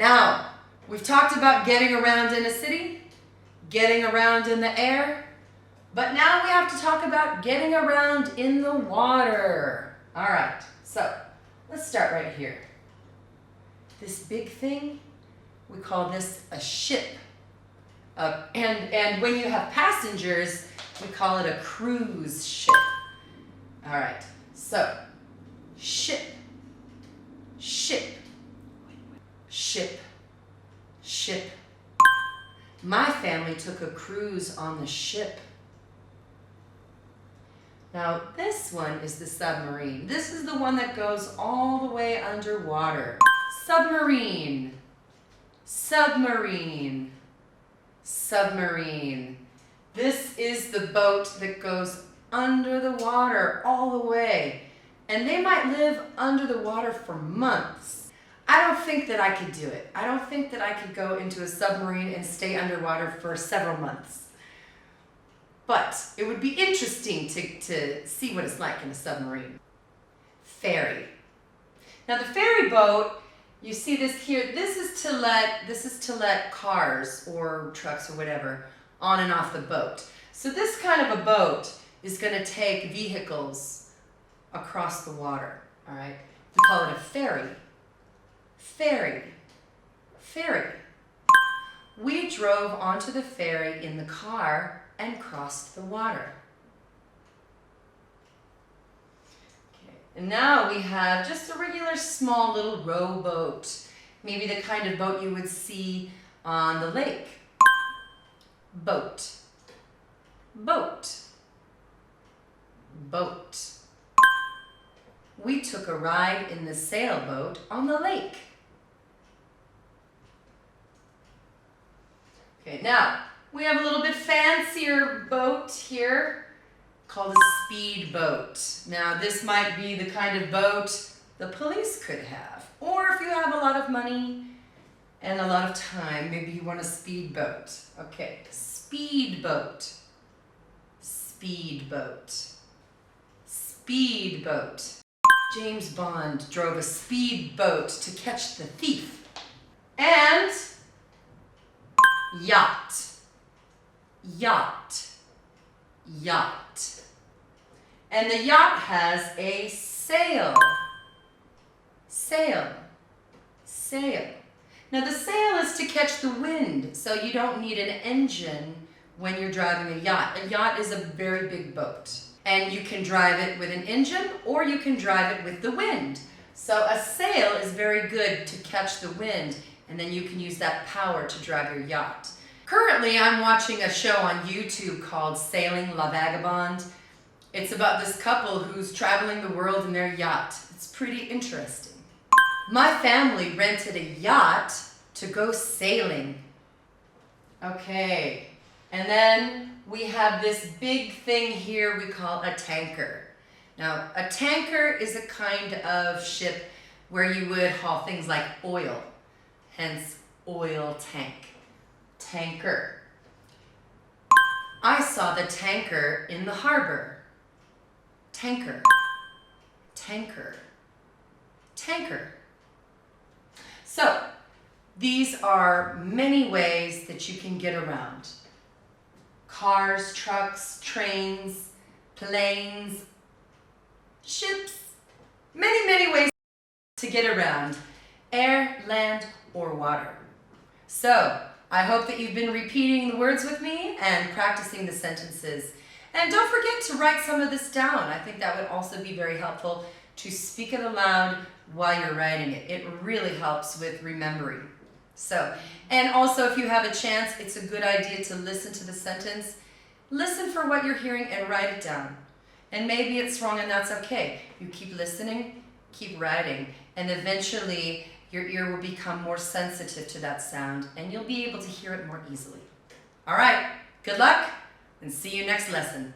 Now, we've talked about getting around in a city, getting around in the air, but now we have to talk about getting around in the water. All right, so let's start right here. This big thing, we call this a ship. And when you have passengers, we call it a cruise ship. All right, so ship, ship, ship, ship. My family took a cruise on the ship. Now this one is the submarine. This is the one that goes all the way underwater. Submarine, submarine, submarine. This is the boat that goes under the water all the way. And they might live under the water for months. I don't think that I could do it. I don't think that I could go into a submarine and stay underwater for several months. But it would be interesting to see what it's like in a submarine. Ferry. Now the ferry boat, you see this here, this is to let cars or trucks or whatever on and off the boat. So this kind of a boat is going to take vehicles across the water, all right? We call it a ferry. Ferry, ferry. We drove onto the ferry in the car and crossed the water. Okay. And now we have just a regular small little rowboat, maybe the kind of boat you would see on the lake. Boat, boat, boat. We took a ride in the sailboat on the lake. Okay, now we have a little bit fancier boat here called a speedboat. Now this might be the kind of boat the police could have. Or if you have a lot of money and a lot of time, maybe you want a speedboat. Okay, speedboat, speedboat, speedboat. James Bond drove a speedboat to catch the thief. And yacht, yacht, yacht. And the yacht has a sail, sail, sail. Now the sail is to catch the wind, so you don't need an engine when you're driving a yacht. A yacht is a very big boat, and you can drive it with an engine or you can drive it with the wind. So a sail is very good to catch the wind, and then you can use that power to drive your yacht. Currently, I'm watching a show on YouTube called Sailing La Vagabond. It's about this couple who's traveling the world in their yacht. It's pretty interesting. My family rented a yacht to go sailing. Okay, and then we have this big thing here we call a tanker. Now, a tanker is a kind of ship where you would haul things like oil, hence oil tank, tanker. I saw the tanker in the harbor. Tanker, tanker, tanker. So, these are many ways that you can get around. Cars, trucks, trains, planes, ships, many, many ways to get around, air, land, or water. So, I hope that you've been repeating the words with me and practicing the sentences. And don't forget to write some of this down. I think that would also be very helpful to speak it aloud while you're writing it. It really helps with remembering. So, and also if you have a chance, it's a good idea to listen to the sentence. Listen for what you're hearing and write it down. And maybe it's wrong and that's okay. You keep listening, keep writing, and eventually your ear will become more sensitive to that sound and you'll be able to hear it more easily. All right, good luck and see you next lesson.